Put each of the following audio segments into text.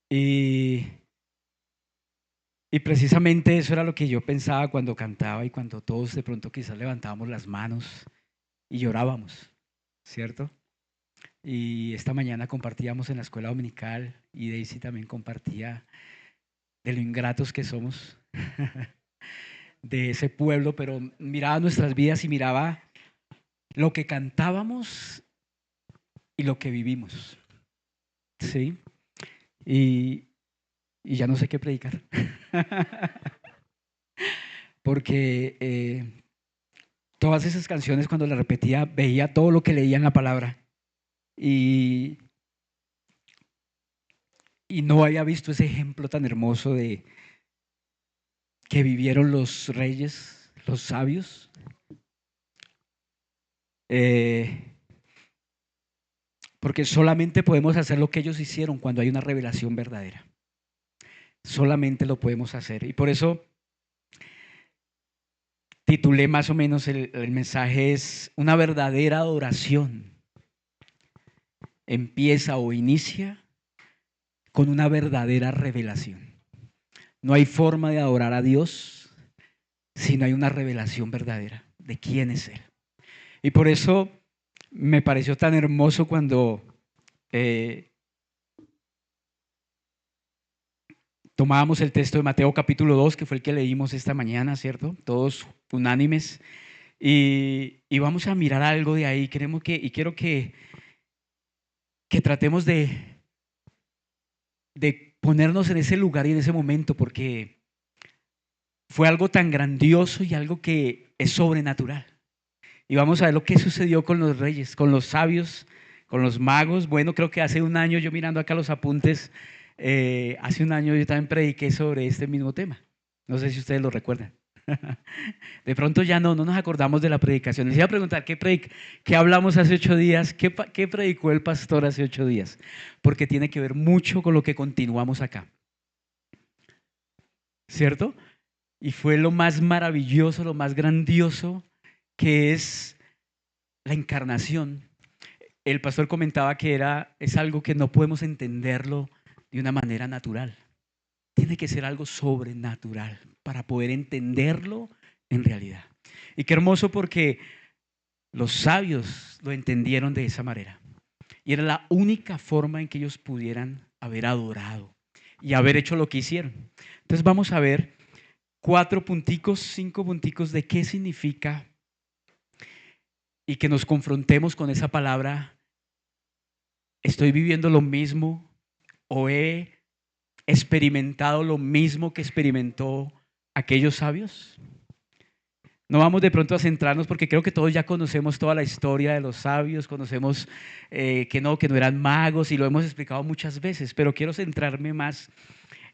Y, y precisamente eso era lo que yo pensaba cuando cantaba y cuando todos de pronto quizás levantábamos las manos y llorábamos, ¿cierto? Y esta mañana compartíamos en la escuela dominical y Daisy también compartía de lo ingratos que somos de ese pueblo, pero miraba nuestras vidas y miraba lo que cantábamos y lo que vivimos, ¿sí? Y, y ya no sé qué predicar, porque todas esas canciones cuando las repetía veía todo lo que leía en la palabra y, y no había visto ese ejemplo tan hermoso de que vivieron los reyes, los sabios. Eh, porque solamente podemos hacer lo que ellos hicieron cuando hay una revelación verdadera. Solamente lo podemos hacer. Y por eso titulé más o menos el mensaje es una verdadera adoración. Empieza o inicia con una verdadera revelación. No hay forma de adorar a Dios si no hay una revelación verdadera de quién es Él. Y por eso me pareció tan hermoso cuando eh, tomábamos el texto de Mateo capítulo 2, que fue el que leímos esta mañana, ¿cierto? Todos unánimes. Y vamos a mirar algo de ahí. Quiero que tratemos de ponernos en ese lugar y en ese momento, porque fue algo tan grandioso y algo que es sobrenatural. Y vamos a ver lo que sucedió con los reyes, con los sabios, con los magos. Bueno, creo que hace un año, yo mirando acá los apuntes, hace un año yo también prediqué sobre este mismo tema. No sé si ustedes lo recuerdan. De pronto ya no nos acordamos de la predicación. Les iba a preguntar, ¿qué hablamos hace 8 días? ¿Qué predicó el pastor hace 8 días? Porque tiene que ver mucho con lo que continuamos acá, ¿cierto? Y fue lo más maravilloso, lo más grandioso, que es la encarnación. El pastor comentaba que es algo que no podemos entenderlo de una manera natural. Tiene que ser algo sobrenatural para poder entenderlo en realidad. Y qué hermoso porque los sabios lo entendieron de esa manera. Y era la única forma en que ellos pudieran haber adorado y haber hecho lo que hicieron. Entonces vamos a ver 4 punticos, 5 punticos de qué significa y que nos confrontemos con esa palabra. ¿Estoy viviendo lo mismo o he experimentado lo mismo que experimentó aquellos sabios? No vamos de pronto a centrarnos porque creo que todos ya conocemos toda la historia de los sabios, conocemos que no eran magos y lo hemos explicado muchas veces, pero quiero centrarme más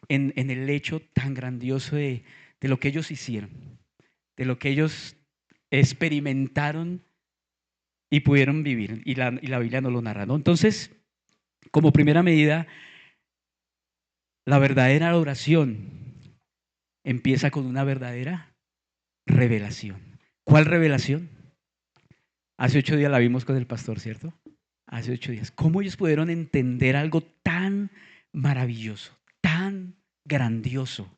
en el hecho tan grandioso de lo que ellos hicieron, de lo que ellos experimentaron y pudieron vivir, y la Biblia nos lo narra, ¿no? Entonces, como primera medida, la verdadera adoración empieza con una verdadera revelación. ¿Cuál revelación? Hace 8 días la vimos con el pastor, ¿cierto? Hace 8 días. ¿Cómo ellos pudieron entender algo tan maravilloso, tan grandioso?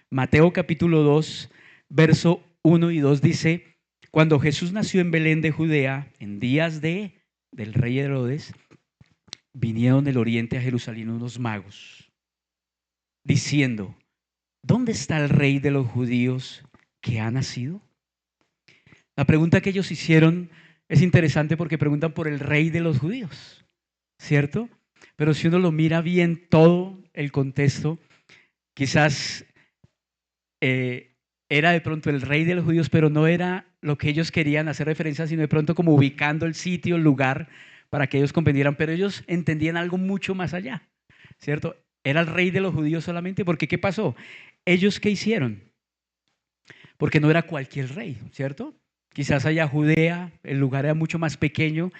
Mateo capítulo 2, verso 1 y 2 dice, cuando Jesús nació en Belén de Judea, en días del rey Herodes, vinieron del oriente a Jerusalén unos magos, diciendo, ¿dónde está el rey de los judíos que ha nacido? La pregunta que ellos hicieron es interesante porque preguntan por el rey de los judíos, ¿cierto? Pero si uno lo mira bien todo el contexto, quizás era de pronto el rey de los judíos, pero no era lo que ellos querían hacer referencia, sino de pronto como ubicando el sitio, el lugar, para que ellos comprendieran, pero ellos entendían algo mucho más allá, ¿cierto? Era el rey de los judíos solamente, porque ¿qué pasó? ¿Ellos qué hicieron? Porque no era cualquier rey, ¿cierto? Quizás allá Judea, el lugar era mucho más pequeño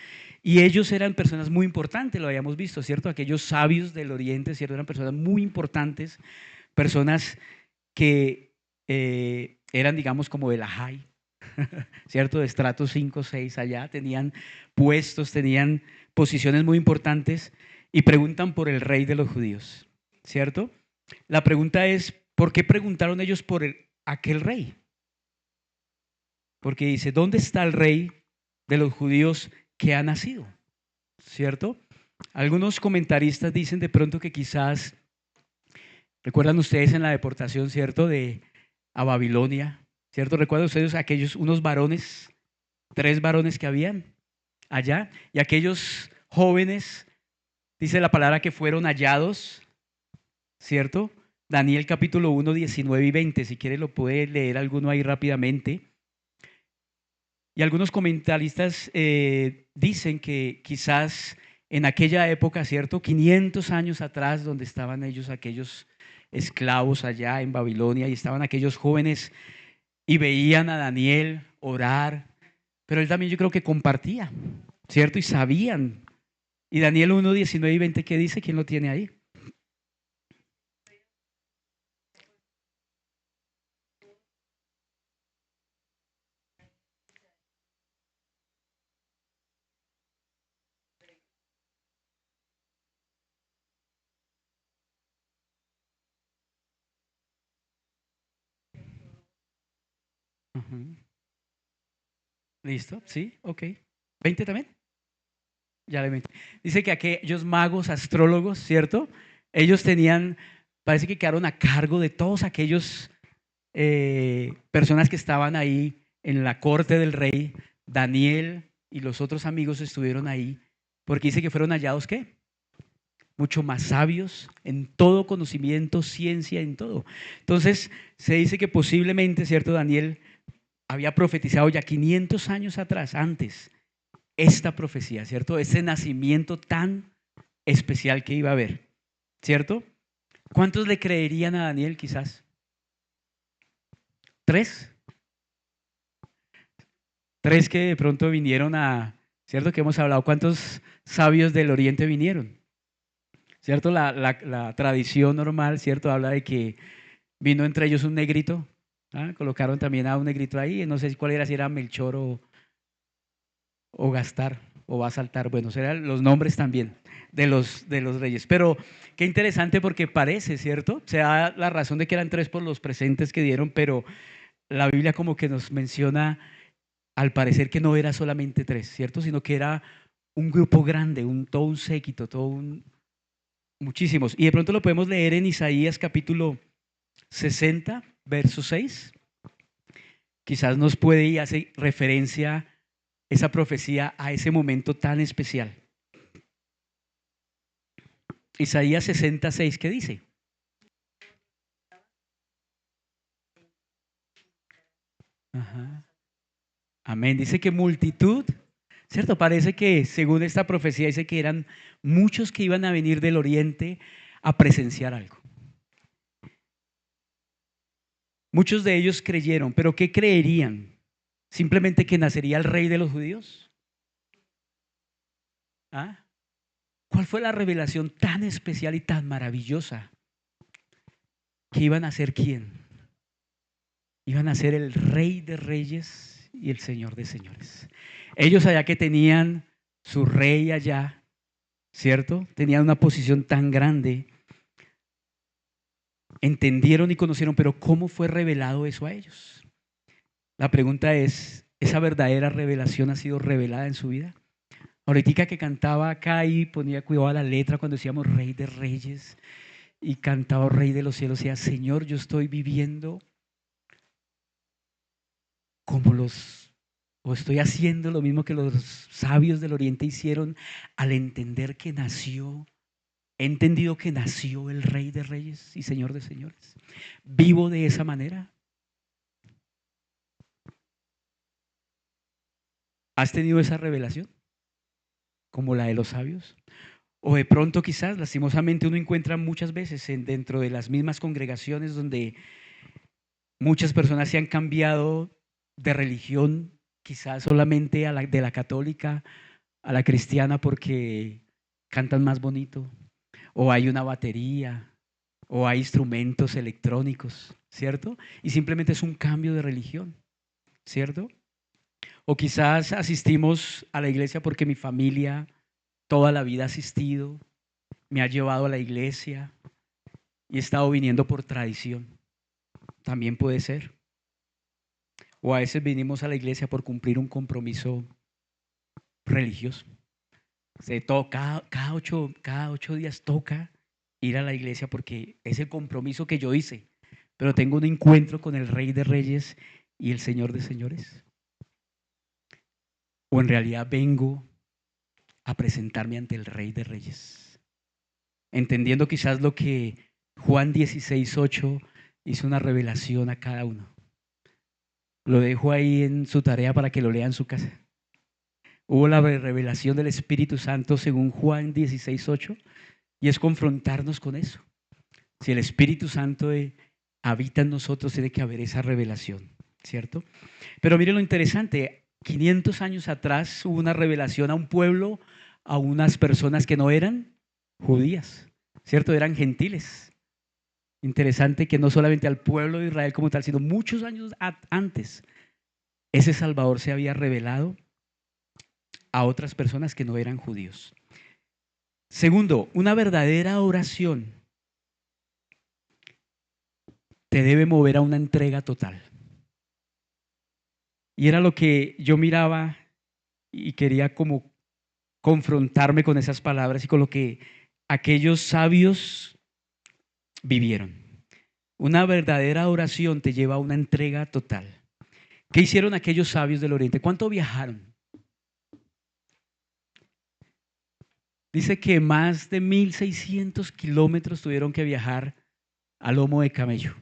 y ellos eran personas muy importantes, lo habíamos visto, ¿cierto? Aquellos sabios del oriente, ¿cierto? Eran personas muy importantes, personas que eran, digamos, como de la high, ¿cierto? De estrato 5, 6 allá, tenían puestos, tenían posiciones muy importantes y preguntan por el rey de los judíos, ¿cierto? La pregunta es, ¿por qué preguntaron ellos por aquel rey? Porque dice, ¿dónde está el rey de los judíos que ha nacido? ¿Cierto? Algunos comentaristas dicen de pronto que quizás, recuerdan ustedes en la deportación, ¿cierto? A Babilonia, ¿cierto? ¿Recuerdan ustedes aquellos, unos varones, 3 varones que habían allá? Y aquellos jóvenes, dice la palabra que fueron hallados, ¿cierto? Daniel capítulo 1, 19 y 20, si quiere lo puede leer alguno ahí rápidamente. Y algunos comentaristas dicen que quizás en aquella época, ¿cierto? 500 años atrás, donde estaban ellos, aquellos esclavos allá en Babilonia, y estaban aquellos jóvenes y veían a Daniel orar, pero él también yo creo que compartía, ¿cierto? Y sabían. Y Daniel 1, 19 y 20, ¿qué dice? ¿Quién lo tiene ahí? Ujú. ¿Listo? Sí, ok. ¿20 también? Ya le metí. Dice que aquellos magos, astrólogos, ¿cierto? Ellos tenían, parece que quedaron a cargo de todos aquellos personas que estaban ahí en la corte del rey. Daniel y los otros amigos estuvieron ahí, porque dice que fueron hallados, ¿qué? Mucho más sabios en todo conocimiento, ciencia, en todo. Entonces, se dice que posiblemente, ¿cierto? Daniel había profetizado ya 500 años atrás, antes, esta profecía, ¿cierto? Ese nacimiento tan especial que iba a haber, ¿cierto? ¿Cuántos le creerían a Daniel quizás? ¿Tres? Tres que de pronto vinieron ¿cierto? Que hemos hablado, ¿cuántos sabios del oriente vinieron? ¿Cierto? La tradición normal, ¿cierto? Habla de que vino entre ellos un negrito, ¿ah? Colocaron también a un negrito ahí, no sé cuál era, si era Melchor o Gastar o va a saltar, bueno, serán los nombres también de los reyes. Pero qué interesante porque parece, ¿cierto? Se da la razón de que eran tres por los presentes que dieron, pero la Biblia como que nos menciona al parecer que no era solamente tres, ¿cierto? Sino que era un grupo grande, todo un séquito, muchísimos. Y de pronto lo podemos leer en Isaías capítulo 60, verso 6. Quizás nos puede y hace referencia esa profecía a ese momento tan especial. Isaías 66, ¿qué dice? Ajá. Amén. Dice que multitud, ¿cierto? Parece que según esta profecía dice que eran muchos que iban a venir del oriente a presenciar algo. Muchos de ellos creyeron, pero ¿qué creerían? ¿Simplemente que nacería el rey de los judíos? ¿Ah? ¿Cuál fue la revelación tan especial y tan maravillosa? ¿Que iban a ser quién? Iban a ser el rey de reyes y el señor de señores. Ellos allá que tenían su rey allá, ¿cierto? Tenían una posición tan grande, entendieron y conocieron, pero ¿cómo fue revelado eso a ellos? La pregunta es, ¿esa verdadera revelación ha sido revelada en su vida? Ahorita que cantaba acá y ponía cuidado a la letra cuando decíamos Rey de Reyes y cantaba Rey de los cielos, y decía, Señor, yo estoy viviendo como o estoy haciendo lo mismo que los sabios del Oriente hicieron al entender que nació, he entendido que nació el Rey de Reyes y Señor de Señores. Vivo de esa manera. ¿Has tenido esa revelación como la de los sabios? O de pronto quizás, lastimosamente, uno encuentra muchas veces dentro de las mismas congregaciones donde muchas personas se han cambiado de religión, quizás solamente de la católica a la cristiana porque cantan más bonito, o hay una batería, o hay instrumentos electrónicos, ¿cierto? Y simplemente es un cambio de religión, ¿cierto? O quizás asistimos a la iglesia porque mi familia toda la vida ha asistido, me ha llevado a la iglesia, y he estado viniendo por tradición. También puede ser. O a veces vinimos a la iglesia por cumplir un compromiso religioso. Cada 8 días toca ir a la iglesia porque es el compromiso que yo hice. Pero tengo un encuentro con el Rey de Reyes y el Señor de Señores. O en realidad vengo a presentarme ante el Rey de Reyes, entendiendo quizás lo que Juan 16:8 hizo una revelación a cada uno. Lo dejo ahí en su tarea para que lo lea en su casa. Hubo la revelación del Espíritu Santo según Juan 16:8 y es confrontarnos con eso. Si el Espíritu Santo habita en nosotros, tiene que haber esa revelación, ¿cierto? Pero miren lo interesante, 500 años atrás hubo una revelación a un pueblo, a unas personas que no eran judías, ¿cierto? Eran gentiles. Interesante que no solamente al pueblo de Israel como tal, sino muchos años antes, ese Salvador se había revelado a otras personas que no eran judíos. Segundo, una verdadera oración te debe mover a una entrega total. Y era lo que yo miraba y quería como confrontarme con esas palabras y con lo que aquellos sabios vivieron. Una verdadera oración te lleva a una entrega total. ¿Qué hicieron aquellos sabios del Oriente? ¿Cuánto viajaron? Dice que más de 1.600 kilómetros tuvieron que viajar a lomo de camello.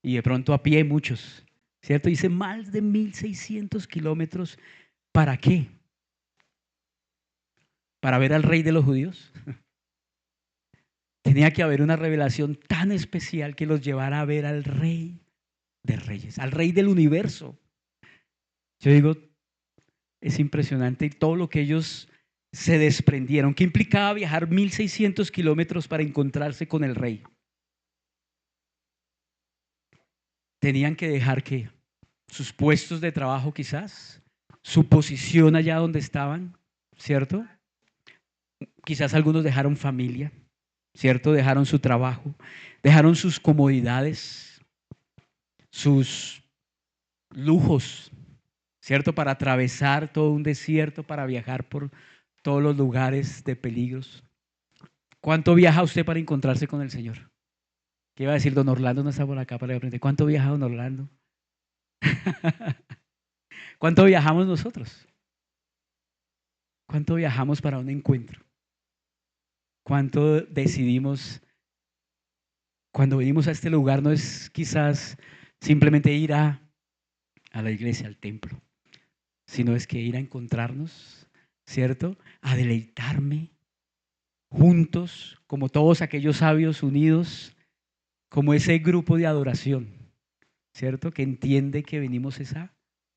Y de pronto a pie muchos, ¿cierto? Dice más de 1.600 kilómetros. ¿Para qué? ¿Para ver al Rey de los judíos? Tenía que haber una revelación tan especial que los llevara a ver al Rey de Reyes, al Rey del universo. Yo digo, es impresionante todo lo que ellos se desprendieron. ¿Qué implicaba viajar 1.600 kilómetros para encontrarse con el Rey? Tenían que dejar que sus puestos de trabajo quizás, su posición allá donde estaban, ¿cierto? Quizás algunos dejaron familia, ¿cierto? Dejaron su trabajo, dejaron sus comodidades, sus lujos, ¿cierto? Para atravesar todo un desierto, para viajar por todos los lugares de peligros. ¿Cuánto viaja usted para encontrarse con el Señor? ¿Qué iba a decir? Don Orlando no está por acá para aprender. ¿Cuánto viaja don Orlando? ¿Cuánto viajamos nosotros? ¿Cuánto viajamos para un encuentro? ¿Cuánto decidimos? Cuando venimos a este lugar no es quizás simplemente ir a la iglesia, al templo, sino es que ir a encontrarnos, ¿cierto? A deleitarme juntos, como todos aquellos sabios unidos, como ese grupo de adoración, ¿cierto? Que entiende que venimos es a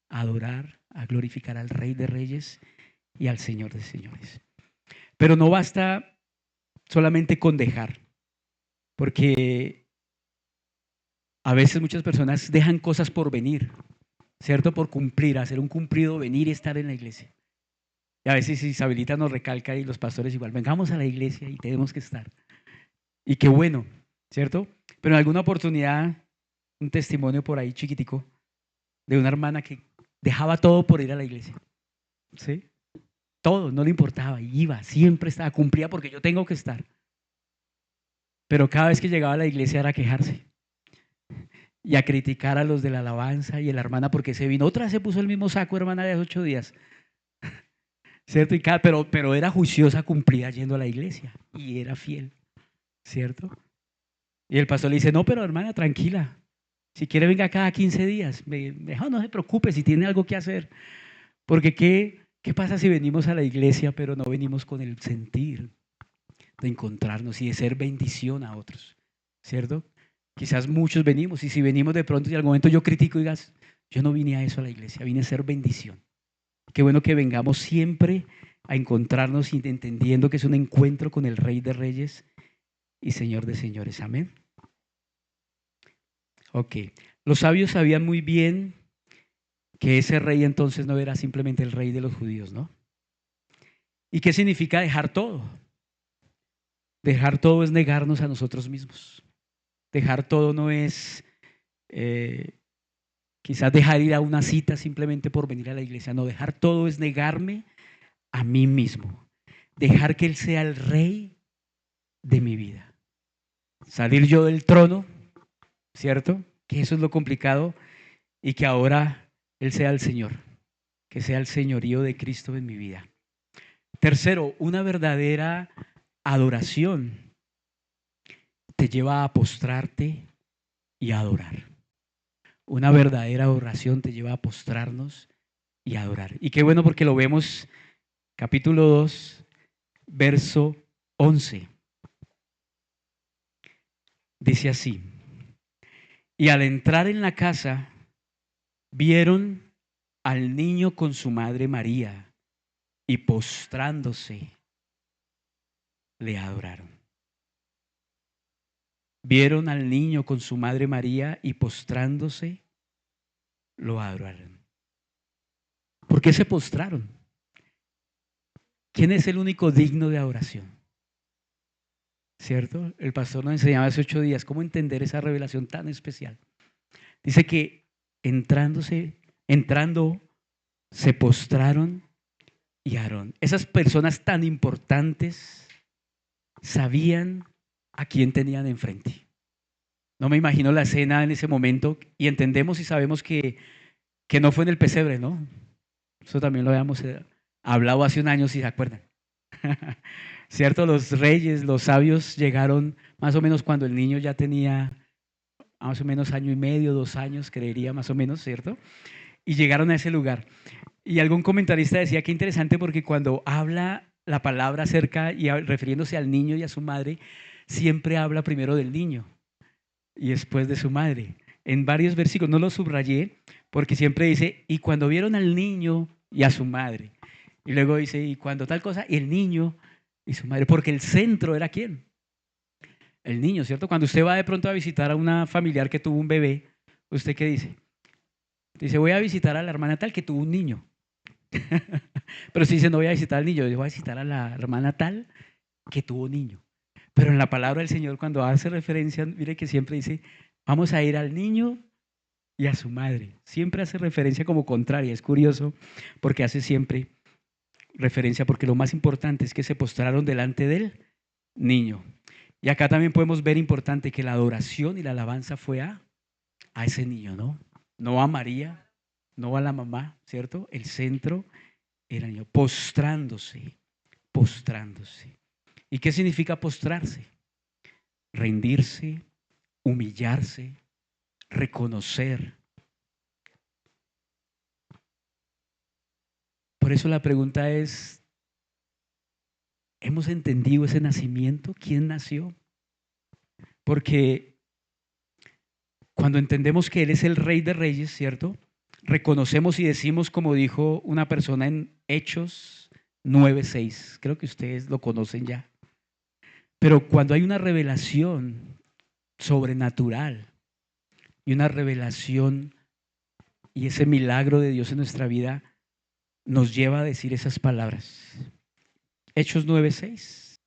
adorar, a glorificar al Rey de Reyes y al Señor de Señores. Pero no basta solamente con dejar, porque a veces muchas personas dejan cosas por venir, ¿cierto? Por cumplir, hacer un cumplido, venir y estar en la iglesia. Y a veces Isabelita nos recalca y los pastores igual, vengamos a la iglesia y tenemos que estar. Y qué bueno, ¿cierto? Pero en alguna oportunidad, un testimonio por ahí chiquitico de una hermana que dejaba todo por ir a la iglesia, ¿sí? Todo, no le importaba, iba, siempre estaba, cumplía porque yo tengo que estar. Pero cada vez que llegaba a la iglesia era a quejarse y a criticar a los de la alabanza y a la hermana porque se vino. Otra vez se puso el mismo saco, hermana, de 8 días. ¿Cierto? Pero era juiciosa, cumplida yendo a la iglesia y era fiel, ¿cierto? Y el pastor le dice, no, pero hermana, tranquila. Si quiere venga cada 15 días. No se preocupe si tiene algo que hacer. Porque ¿qué pasa si venimos a la iglesia pero no venimos con el sentir de encontrarnos y de ser bendición a otros? ¿Cierto? Quizás muchos venimos y si venimos de pronto y al momento yo critico y digas, yo no vine a eso a la iglesia, vine a ser bendición. Qué bueno que vengamos siempre a encontrarnos y entendiendo que es un encuentro con el Rey de Reyes y Señor de Señores. Amén. Ok. Los sabios sabían muy bien que ese rey entonces no era simplemente el rey de los judíos, ¿no? ¿Y qué significa dejar todo? Dejar todo es negarnos a nosotros mismos. Dejar todo no es quizás dejar ir a una cita simplemente por venir a la iglesia. No, dejar todo es negarme a mí mismo. Dejar que Él sea el rey de mi vida. Salir yo del trono, ¿cierto? Que eso es lo complicado y que ahora Él sea el Señor. Que sea el señorío de Cristo en mi vida. Tercero, una verdadera adoración te lleva a postrarte y a adorar. Una verdadera oración te lleva a postrarnos y a adorar. Y qué bueno porque lo vemos capítulo 2, verso 11. Dice así: y al entrar en la casa, vieron al niño con su madre María y postrándose, le adoraron. Vieron al niño con su madre María y postrándose, lo adoraron. ¿Por qué se postraron? ¿Quién es el único digno de adoración? ¿Cierto? El pastor nos enseñaba hace 8 días cómo entender esa revelación tan especial. Dice que entrando, se postraron y adoraron. Esas personas tan importantes sabían a quién tenían enfrente. No me imagino la escena en ese momento y entendemos y sabemos que no fue en el pesebre, ¿no? Eso también lo habíamos hablado hace un año, si se acuerdan. ¿Cierto? Los reyes, los sabios llegaron más o menos cuando el niño ya tenía más o menos 1.5 años, 2 años, creería más o menos, ¿cierto? Y llegaron a ese lugar. Y algún comentarista decía que interesante porque cuando habla la palabra acerca y refiriéndose al niño y a su madre, siempre habla primero del niño y después de su madre. En varios versículos, no lo subrayé, porque siempre dice, y cuando vieron al niño y a su madre. Y luego dice, y cuando tal cosa, y el niño y su madre, porque el centro era ¿quién? El niño, ¿cierto? Cuando usted va de pronto a visitar a una familiar que tuvo un bebé, ¿usted qué dice? Dice, voy a visitar a la hermana tal que tuvo un niño. Pero si dice, no voy a visitar al niño, voy a visitar a la hermana tal que tuvo un niño. Pero en la palabra del Señor, cuando hace referencia, mire que siempre dice, vamos a ir al niño y a su madre. Siempre hace referencia como contraria. Es curioso porque hace siempre referencia, porque lo más importante es que se postraron delante del niño. Y acá también podemos ver importante que la adoración y la alabanza fue a ese niño, ¿no? No a María, no a la mamá, ¿cierto? El centro era el niño, postrándose, postrándose. ¿Y qué significa postrarse? Rendirse, humillarse, reconocer. Por eso la pregunta es, ¿hemos entendido ese nacimiento? ¿Quién nació? Porque cuando entendemos que Él es el Rey de Reyes, ¿cierto? Reconocemos y decimos, como dijo una persona en Hechos 9:6, creo que ustedes lo conocen ya. Pero cuando hay una revelación sobrenatural y una revelación y ese milagro de Dios en nuestra vida, nos lleva a decir esas palabras. Hechos 9:6.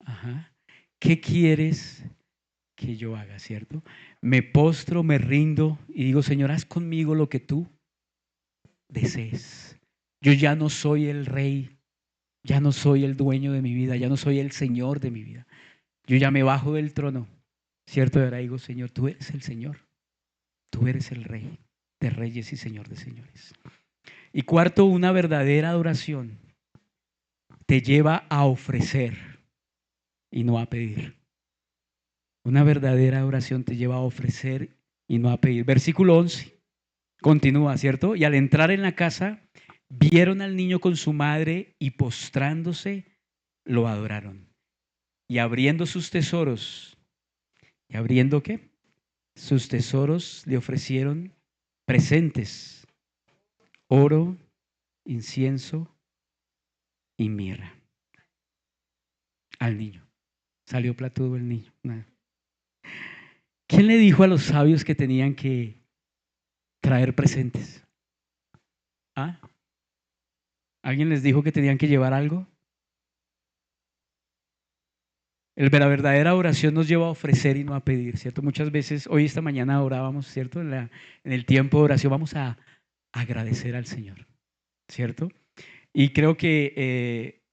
Ajá. ¿Qué quieres que yo haga, cierto? Me postro, me rindo y digo, Señor, haz conmigo lo que tú desees. Yo ya no soy el rey, ya no soy el dueño de mi vida, ya no soy el Señor de mi vida. Yo ya me bajo del trono, cierto, y ahora digo, Señor, tú eres el Señor, tú eres el Rey de reyes y Señor de señores. Y cuarto, una verdadera adoración te lleva a ofrecer y no a pedir. Una verdadera oración te lleva a ofrecer y no a pedir. Versículo 11. Continúa, ¿cierto? Y al entrar en la casa, vieron al niño con su madre y postrándose, lo adoraron. Y abriendo sus tesoros, ¿y abriendo qué? Sus tesoros le ofrecieron presentes, oro, incienso y mirra. Al niño. Salió platudo el niño. Nada. ¿Quién le dijo a los sabios que tenían que traer presentes? ¿Ah? ¿Alguien les dijo que tenían que llevar algo? La verdadera oración nos lleva a ofrecer y no a pedir, ¿cierto? Muchas veces, hoy esta mañana orábamos, ¿cierto? En el tiempo de oración vamos a agradecer al Señor, ¿cierto? Y creo que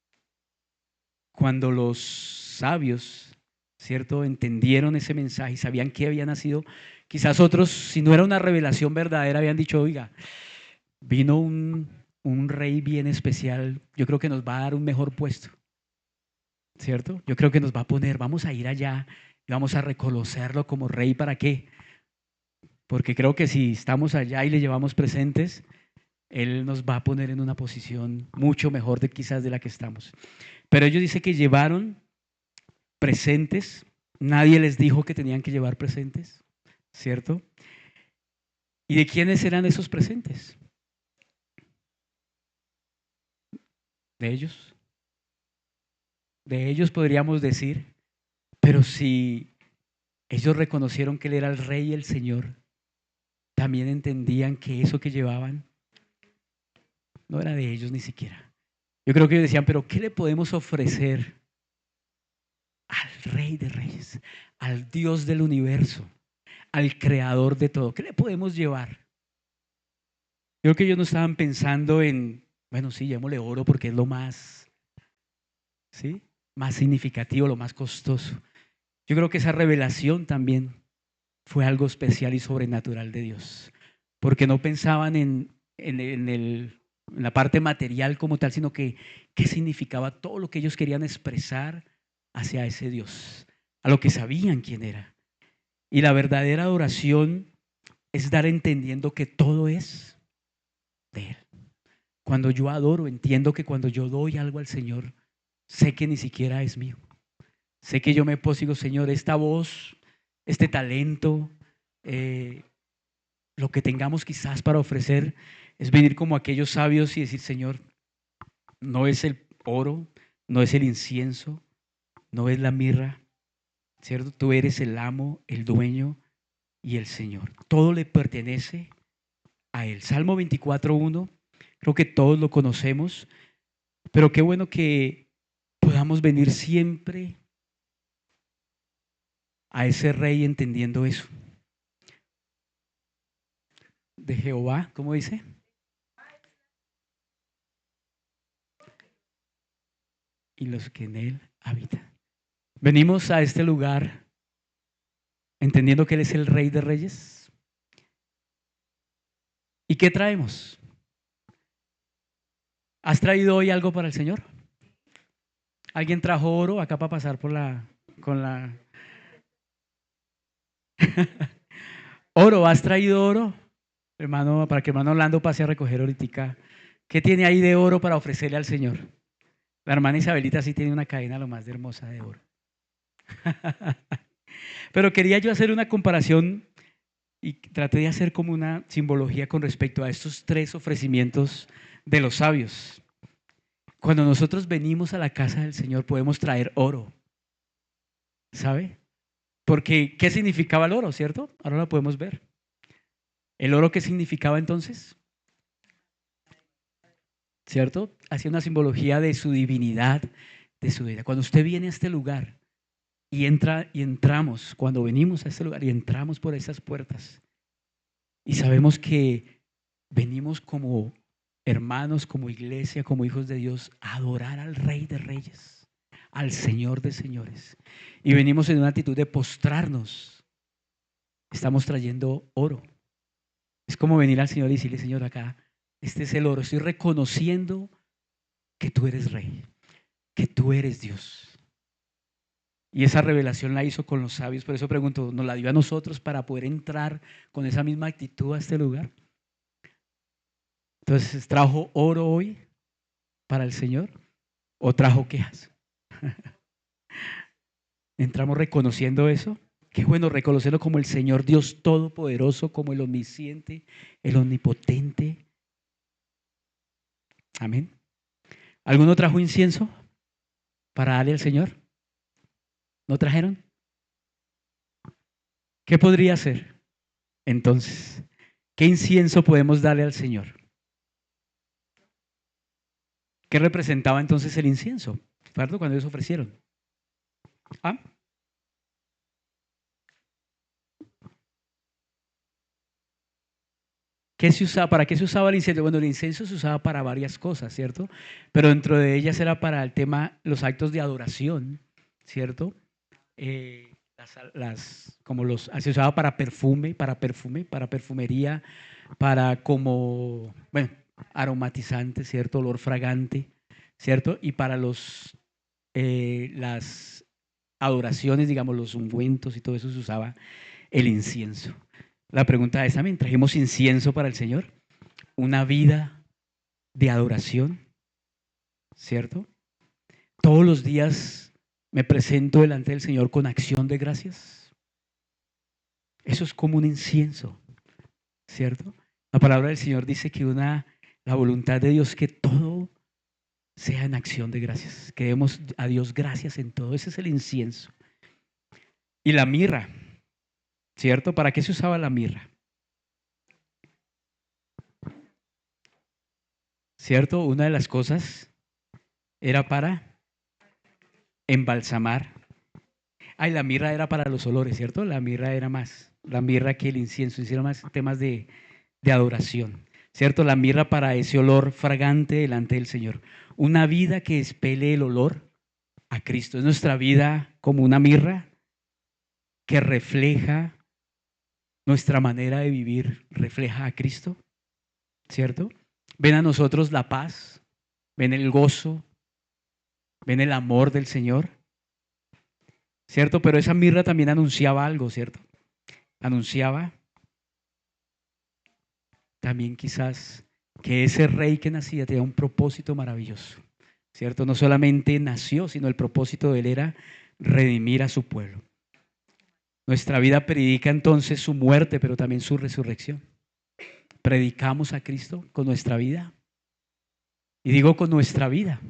cuando los sabios, ¿cierto? Entendieron ese mensaje y sabían que había nacido, quizás otros, si no era una revelación verdadera, habían dicho, oiga, vino un rey bien especial, yo creo que nos va a dar un mejor puesto, ¿cierto? Yo creo que nos va a poner, vamos a ir allá y vamos a reconocerlo como rey. ¿Para qué? Porque creo que si estamos allá y le llevamos presentes, él nos va a poner en una posición mucho mejor de quizás de la que estamos. Pero ellos dicen que llevaron presentes, nadie les dijo que tenían que llevar presentes, ¿cierto? ¿Y de quiénes eran esos presentes? De ellos. De ellos podríamos decir, pero si ellos reconocieron que él era el rey y el Señor, también entendían que eso que llevaban no era de ellos ni siquiera. Yo creo que ellos decían, pero ¿qué le podemos ofrecer al Rey de Reyes, al Dios del universo, al Creador de todo? ¿Qué le podemos llevar? Yo creo que ellos no estaban pensando en, bueno, sí, llamémosle oro porque es lo más, ¿sí? Más significativo, lo más costoso. Yo creo que esa revelación también fue algo especial y sobrenatural de Dios, porque no pensaban en la parte material como tal, sino que qué significaba todo lo que ellos querían expresar hacia ese Dios, a lo que sabían quién era. Y la verdadera adoración es dar entendiendo que todo es de Él. Cuando yo adoro, entiendo que cuando yo doy algo al Señor, sé que ni siquiera es mío. Sé que yo me posigo, Señor, esta voz, este talento, eh, lo que tengamos quizás para ofrecer, es venir como aquellos sabios y decir, Señor, no es el oro, no es el incienso, no es la mirra, ¿cierto? Tú eres el amo, el dueño y el Señor. Todo le pertenece a Él. Salmo 24:1, creo que todos lo conocemos, pero qué bueno que podamos venir siempre a ese Rey entendiendo eso. De Jehová, ¿cómo dice? Y los que en Él habitan. Venimos a este lugar entendiendo que Él es el Rey de Reyes. ¿Y qué traemos? ¿Has traído hoy algo para el Señor? ¿Alguien trajo oro acá para pasar con la... Oro, ¿has traído oro? Hermano, para que hermano Orlando pase a recoger ahorita. ¿Qué tiene ahí de oro para ofrecerle al Señor? La hermana Isabelita sí tiene una cadena lo más de hermosa de oro. Pero quería yo hacer una comparación y traté de hacer como una simbología con respecto a estos tres ofrecimientos de los sabios. Cuando nosotros venimos a la casa del Señor podemos traer oro, ¿sabe? Porque ¿qué significaba el oro, cierto? Ahora lo podemos ver. ¿El oro qué significaba entonces? ¿Cierto? Hacía una simbología de su divinidad, de su deidad. Cuando usted viene a este lugar y entra y entramos, cuando venimos a este lugar y entramos por esas puertas y sabemos que venimos como hermanos, como iglesia, como hijos de Dios, a adorar al Rey de Reyes, al Señor de Señores. Y venimos en una actitud de postrarnos. Estamos trayendo oro. Es como venir al Señor y decirle, Señor, acá, este es el oro. Estoy reconociendo que tú eres Rey, que tú eres Dios. Y esa revelación la hizo con los sabios. Por eso pregunto, ¿nos la dio a nosotros para poder entrar con esa misma actitud a este lugar? Entonces, ¿trajo oro hoy para el Señor o trajo quejas? ¿Entramos reconociendo eso? Qué bueno reconocerlo como el Señor Dios Todopoderoso, como el omnisciente, el omnipotente. Amén. ¿Alguno trajo incienso para darle al Señor? ¿No trajeron? ¿Qué podría hacer entonces? ¿Qué incienso podemos darle al Señor? ¿Qué representaba entonces el incienso? ¿Cierto? Cuando ellos ofrecieron. ¿Ah? ¿Qué se usaba? ¿Para qué se usaba el incienso? Bueno, el incienso se usaba para varias cosas, ¿cierto? Pero dentro de ellas era para el tema, los actos de adoración, ¿cierto? Como se usaba para perfumería, para como, bueno, aromatizante, ¿cierto? Olor fragante, ¿cierto? Y para las adoraciones, digamos, los ungüentos y todo eso se usaba el incienso. La pregunta es también, ¿trajimos incienso para el Señor? Una vida de adoración, ¿cierto? Todos los días me presento delante del Señor con acción de gracias. Eso es como un incienso, ¿cierto? La palabra del Señor dice que la voluntad de Dios que todo sea en acción de gracias, que demos a Dios gracias en todo. Ese es el incienso. Y la mirra, ¿cierto? ¿Para qué se usaba la mirra? ¿Cierto? Una de las cosas era para embalsamar. Ay, la mirra era para los olores, ¿cierto? La mirra era más, la mirra que el incienso, hicieron más temas de adoración, ¿cierto? La mirra para ese olor fragante delante del Señor. Una vida que expele el olor a Cristo. Es nuestra vida como una mirra que refleja nuestra manera de vivir, refleja a Cristo, ¿cierto? Ven a nosotros la paz, ven el gozo, ven el amor del Señor, ¿cierto? Pero esa mirra también anunciaba algo, ¿cierto? Anunciaba también quizás que ese rey que nacía tenía un propósito maravilloso, ¿cierto? No solamente nació, sino el propósito de él era redimir a su pueblo. Nuestra vida predica entonces su muerte, pero también su resurrección. Predicamos a Cristo con nuestra vida. Y digo con nuestra vida,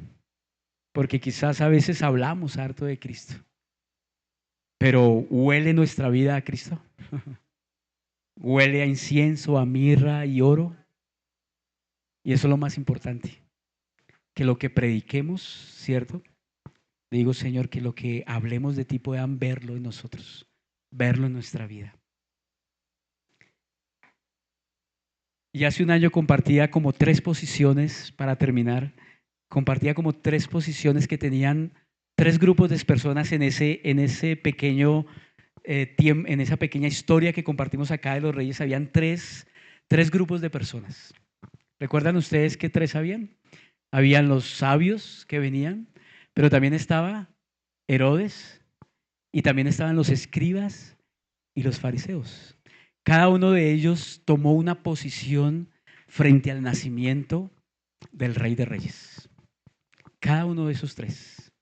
porque quizás a veces hablamos harto de Cristo, pero ¿huele nuestra vida a Cristo? ¿Huele a incienso, a mirra y oro? Y eso es lo más importante, que lo que prediquemos, ¿cierto? Digo, Señor, que lo que hablemos de ti puedan verlo en nosotros, verlo en nuestra vida. Y hace un año compartía como 3 posiciones, para terminar, compartía como 3 posiciones que tenían 3 grupos de personas en ese pequeño tiempo, en esa pequeña historia que compartimos acá de los reyes. Habían tres grupos de personas. ¿Recuerdan ustedes qué 3 habían? Habían los sabios que venían, pero también estaba Herodes y también estaban los escribas y los fariseos. Cada uno de ellos tomó una posición frente al nacimiento del Rey de Reyes. Cada uno de esos 3.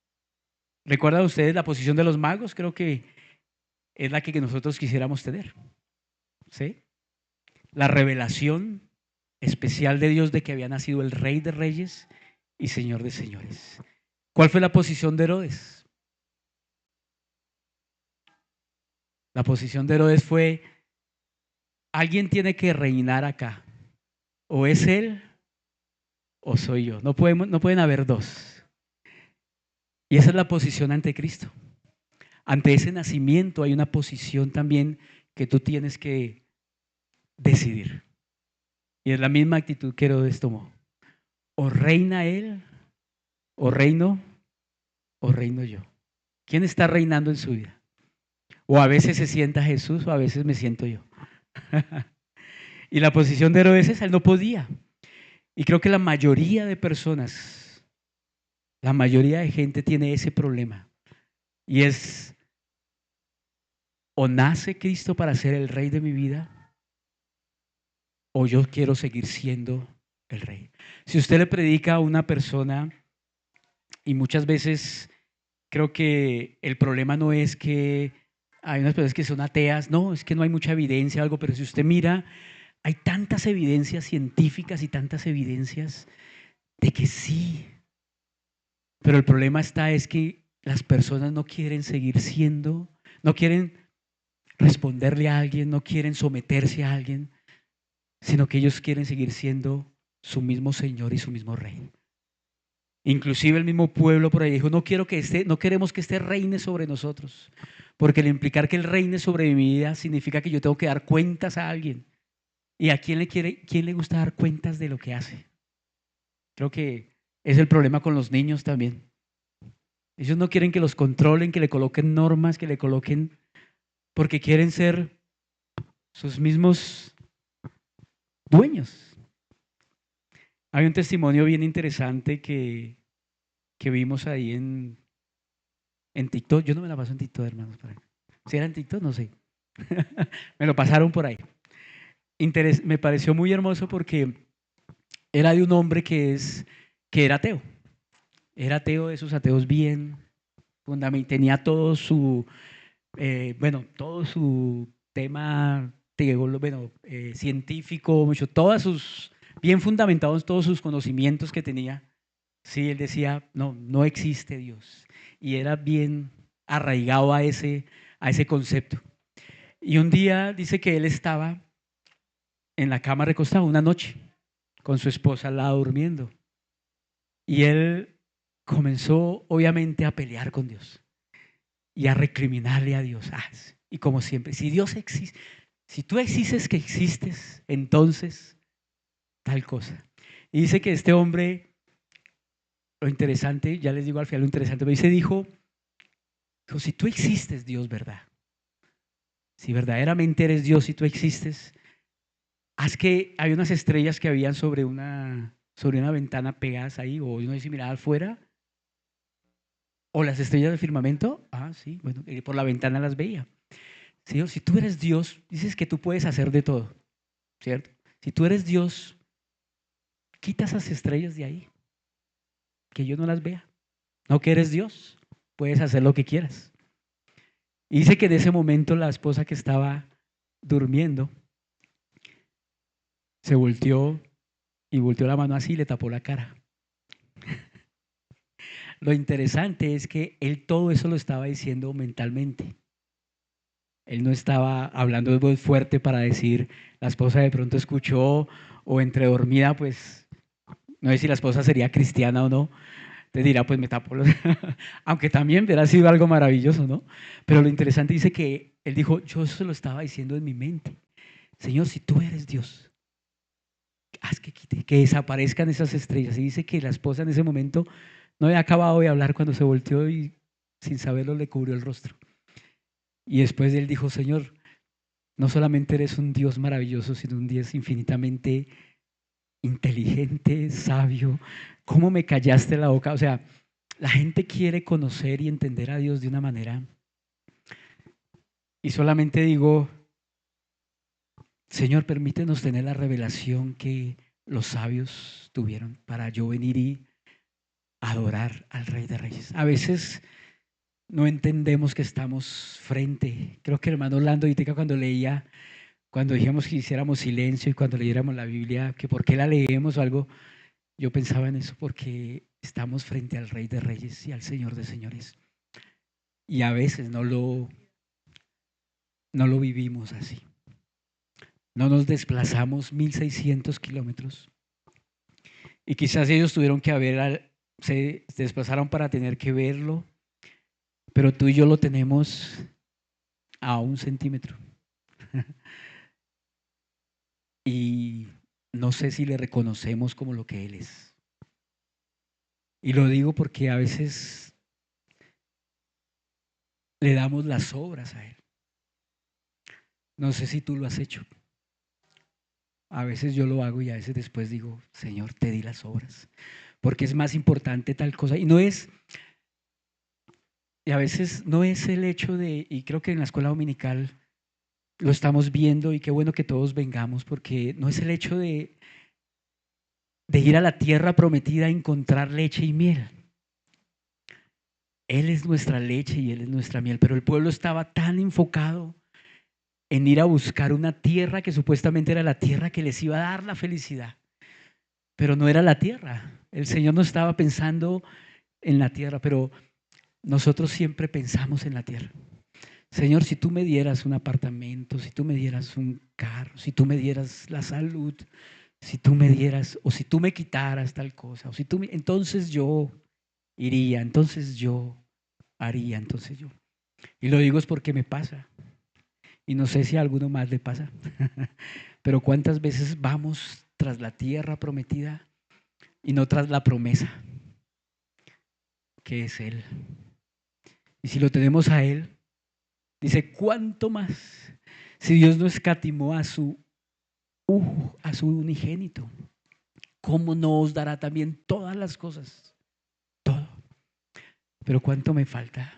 ¿Recuerdan ustedes la posición de los magos? Creo que es la que nosotros quisiéramos tener. ¿Sí? La revelación especial de Dios de que había nacido el Rey de Reyes y Señor de Señores. ¿Cuál fue la posición de Herodes? La posición de Herodes fue: alguien tiene que reinar acá. O es él o soy yo. No pueden haber dos. Y esa es la posición ante Cristo. Ante ese nacimiento hay una posición también que tú tienes que decidir. Y es la misma actitud que Herodes tomó. O reina él, o reino yo. ¿Quién está reinando en su vida? O a veces se sienta Jesús o a veces me siento yo. Y la posición de Herodes es, él no podía. Y creo que la mayoría de personas, la mayoría de gente tiene ese problema. Y es, o nace Cristo para ser el rey de mi vida, o yo quiero seguir siendo el rey. Si usted le predica a una persona, y muchas veces creo que el problema no es que hay unas personas que son ateas, no, es que no hay mucha evidencia o algo, pero si usted mira, hay tantas evidencias científicas y tantas evidencias de que sí. Pero el problema es que las personas no quieren seguir siendo, no quieren responderle a alguien, no quieren someterse a alguien, sino que ellos quieren seguir siendo su mismo Señor y su mismo Rey. Inclusive el mismo pueblo por ahí dijo, no queremos que este reine sobre nosotros, porque el implicar que él reine sobre mi vida significa que yo tengo que dar cuentas a alguien. ¿Y a quién le gusta dar cuentas de lo que hace? Creo que es el problema con los niños también. Ellos no quieren que los controlen, que le coloquen normas, que le coloquen, porque quieren ser sus mismos dueños. Hay un testimonio bien interesante que vimos ahí en TikTok. Yo no me la paso en TikTok, hermanos. Si era en TikTok, no sé. Me lo pasaron por ahí. Me pareció muy hermoso porque era de un hombre que era ateo. Era ateo, de esos ateos bien tenía todo su, todo su tema científico, bien fundamentados todos sus conocimientos que tenía. Sí, él decía, no, no existe Dios. Y era bien arraigado a ese concepto. Y un día dice que él estaba en la cama recostado una noche con su esposa al lado durmiendo. Y él comenzó obviamente a pelear con Dios y a recriminarle a Dios. Y como siempre, si Dios existe, si tú existes que existes, entonces tal cosa. Y dice que este hombre, lo interesante, ya les digo al final lo interesante, pero dijo, si tú existes, Dios, ¿verdad? Si verdaderamente eres Dios y tú existes, haz que hay unas estrellas que habían sobre una ventana pegadas ahí, o no sé si miraba afuera, o las estrellas del firmamento. Sí, bueno, por la ventana las veía. ¿Sí? Si tú eres Dios, dices que tú puedes hacer de todo, ¿cierto? Si tú eres Dios, quita esas estrellas de ahí, que yo no las vea. No que eres Dios, puedes hacer lo que quieras. Y dice que en ese momento la esposa que estaba durmiendo se volteó y volteó la mano así y le tapó la cara. Lo interesante es que él todo eso lo estaba diciendo mentalmente. Él no estaba hablando de voz fuerte para decir, la esposa de pronto escuchó o entre dormida, pues no sé si la esposa sería cristiana o no, te dirá, pues me tapo los... Aunque también hubiera sido algo maravilloso, ¿no? Pero lo interesante dice que él dijo, yo eso lo estaba diciendo en mi mente. Señor, si tú eres Dios, haz que desaparezcan esas estrellas. Y dice que la esposa en ese momento no había acabado de hablar cuando se volteó y sin saberlo le cubrió el rostro. Y después él dijo, Señor, no solamente eres un Dios maravilloso, sino un Dios infinitamente inteligente, sabio. ¿Cómo me callaste la boca? O sea, la gente quiere conocer y entender a Dios de una manera. Y solamente digo, Señor, permítenos tener la revelación que los sabios tuvieron para yo venir y adorar al Rey de Reyes. A veces no entendemos que estamos frente. Creo que el hermano Orlando ahorita cuando dijimos que hiciéramos silencio y cuando leyéramos la Biblia, que por qué la leemos o algo, yo pensaba en eso porque estamos frente al Rey de Reyes y al Señor de Señores. Y a veces no lo vivimos así. No nos desplazamos 1600 kilómetros. Y quizás ellos tuvieron que se desplazaron para tener que verlo, pero tú y yo lo tenemos a 1 centímetro. Y no sé si le reconocemos como lo que Él es. Y lo digo porque a veces le damos las obras a Él. No sé si tú lo has hecho. A veces yo lo hago y a veces después digo, Señor, te di las obras. Porque es más importante tal cosa. Y a veces no es el hecho y creo que en la escuela dominical lo estamos viendo y qué bueno que todos vengamos, porque no es el hecho de ir a la tierra prometida a encontrar leche y miel. Él es nuestra leche y Él es nuestra miel, pero el pueblo estaba tan enfocado en ir a buscar una tierra que supuestamente era la tierra que les iba a dar la felicidad, pero no era la tierra. El Señor no estaba pensando en la tierra, pero nosotros siempre pensamos en la tierra. Señor, si tú me dieras un apartamento, si tú me dieras un carro, si tú me dieras la salud, si tú me dieras, o si tú me quitaras tal cosa, o si tú, entonces yo iría, entonces yo haría, entonces yo. Y lo digo es porque me pasa. Y no sé si a alguno más le pasa. Pero cuántas veces vamos tras la tierra prometida y no tras la promesa, que es Él. Y si lo tenemos a Él, dice, ¿cuánto más? Si Dios no escatimó a su unigénito, ¿cómo no os dará también todas las cosas? Todo. Pero ¿cuánto me falta?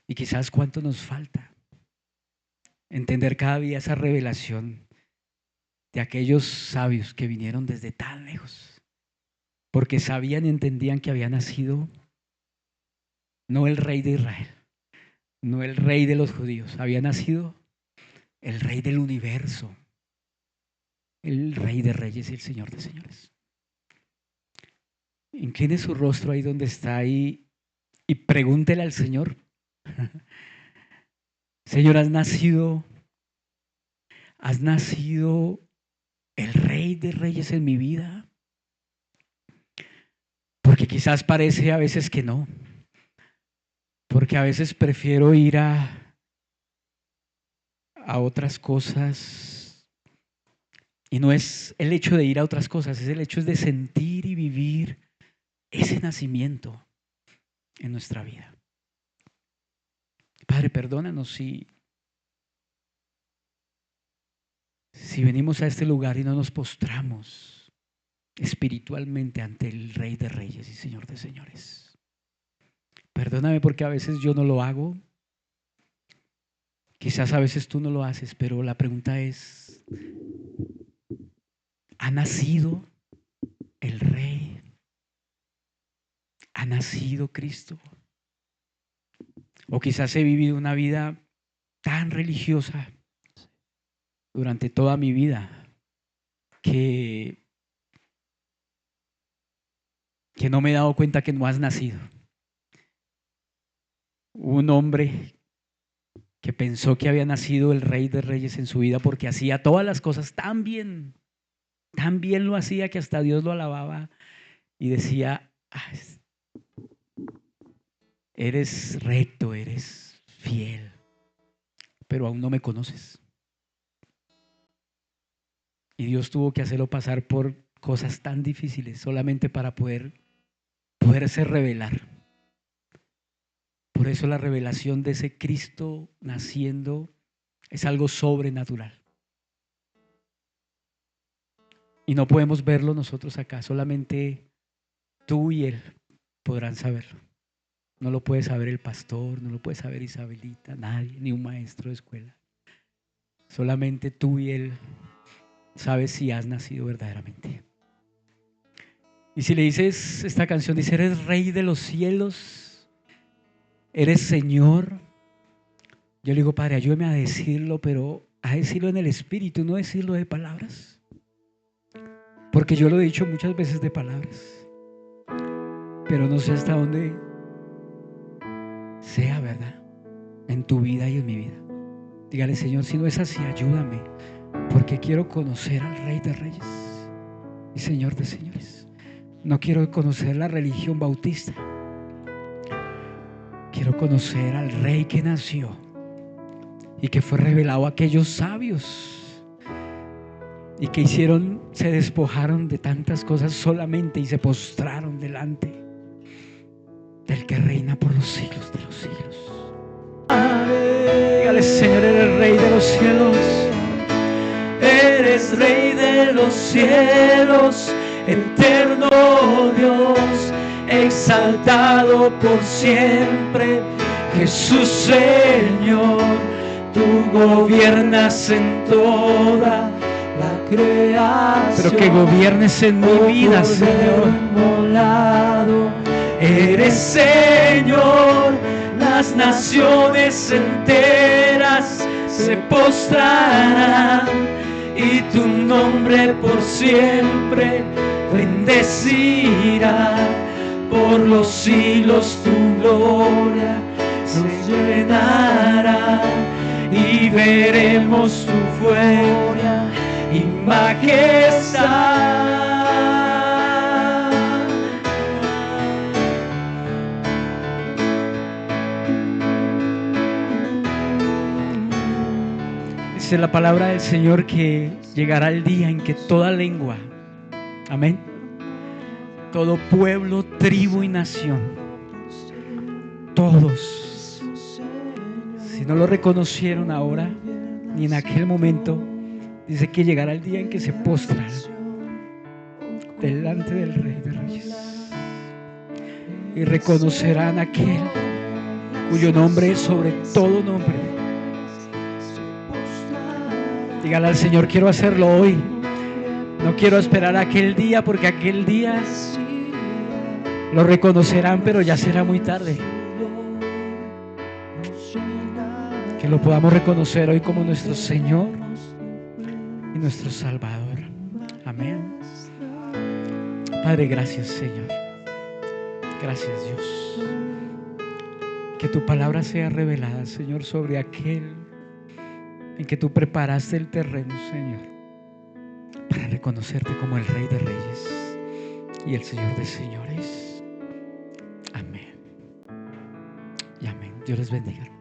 Y quizás cuánto nos falta entender cada día esa revelación de aquellos sabios que vinieron desde tan lejos, porque sabían y entendían que había nacido no el rey de Israel, no el rey de los judíos, había nacido el rey del universo, el rey de reyes y el señor de señores. Incline su rostro ahí donde está y pregúntele al Señor. Señor, has nacido el rey de reyes en mi vida. Porque quizás parece a veces que no. Porque a veces prefiero ir a otras cosas. Y no es el hecho de ir a otras cosas, es el hecho de sentir y vivir ese nacimiento en nuestra vida. Padre, perdónanos si venimos a este lugar y no nos postramos espiritualmente ante el Rey de Reyes y Señor de Señores. Perdóname porque a veces yo no lo hago. Quizás a veces tú no lo haces, pero la pregunta es, ¿ha nacido el Rey? ¿Ha nacido Cristo? O quizás he vivido una vida tan religiosa durante toda mi vida que no me he dado cuenta que no has nacido. Un hombre que pensó que había nacido el Rey de Reyes en su vida porque hacía todas las cosas tan bien lo hacía que hasta Dios lo alababa y decía, eres recto, eres fiel, pero aún no me conoces. Y Dios tuvo que hacerlo pasar por cosas tan difíciles solamente para poderse revelar. Por eso la revelación de ese Cristo naciendo es algo sobrenatural. Y no podemos verlo nosotros acá, solamente tú y Él podrán saberlo. No lo puede saber el pastor, no lo puede saber Isabelita, nadie, ni un maestro de escuela. Solamente tú y Él sabes si has nacido verdaderamente. Y si le dices esta canción, dice, eres Rey de los cielos, eres Señor. Yo le digo, Padre, ayúdame a decirlo, pero a decirlo en el espíritu, no decirlo de palabras. Porque yo lo he dicho muchas veces de palabras, pero no sé hasta dónde sea verdad en tu vida y en mi vida. Dígale, Señor, si no es así, ayúdame, porque quiero conocer al Rey de Reyes y Señor de Señores. No quiero conocer la religión bautista. Quiero conocer al Rey que nació y que fue revelado a aquellos sabios y que se despojaron de tantas cosas solamente y se postraron delante del que reina por los siglos de los siglos. Dígale, Señor, eres Rey de los cielos, eres Rey de los cielos, eterno Dios, exaltado por siempre, Jesús Señor, tú gobiernas en toda la creación, pero que gobiernes en mi vida, Señor. Eres Señor, las naciones enteras se postrarán y tu nombre por siempre bendecirá. Por los siglos tu gloria se llenará y veremos tu fuerza y majestad. Dice la palabra del Señor que llegará el día en que toda lengua, amén, todo pueblo, tribu y nación, todos, si no lo reconocieron ahora ni en aquel momento, dice que llegará el día en que se postrarán delante del Rey de Reyes y reconocerán a aquel cuyo nombre es sobre todo nombre. Dígale al Señor: quiero hacerlo hoy, no quiero esperar a aquel día, porque aquel día lo reconocerán, pero ya será muy tarde. Que lo podamos reconocer hoy como nuestro Señor y nuestro Salvador. Amén. Padre, gracias, Señor. Gracias, Dios. Que tu palabra sea revelada, Señor, sobre aquel en que tú preparaste el terreno, Señor, para reconocerte como el Rey de Reyes y el Señor de Señores. Amén y amén. Dios les bendiga.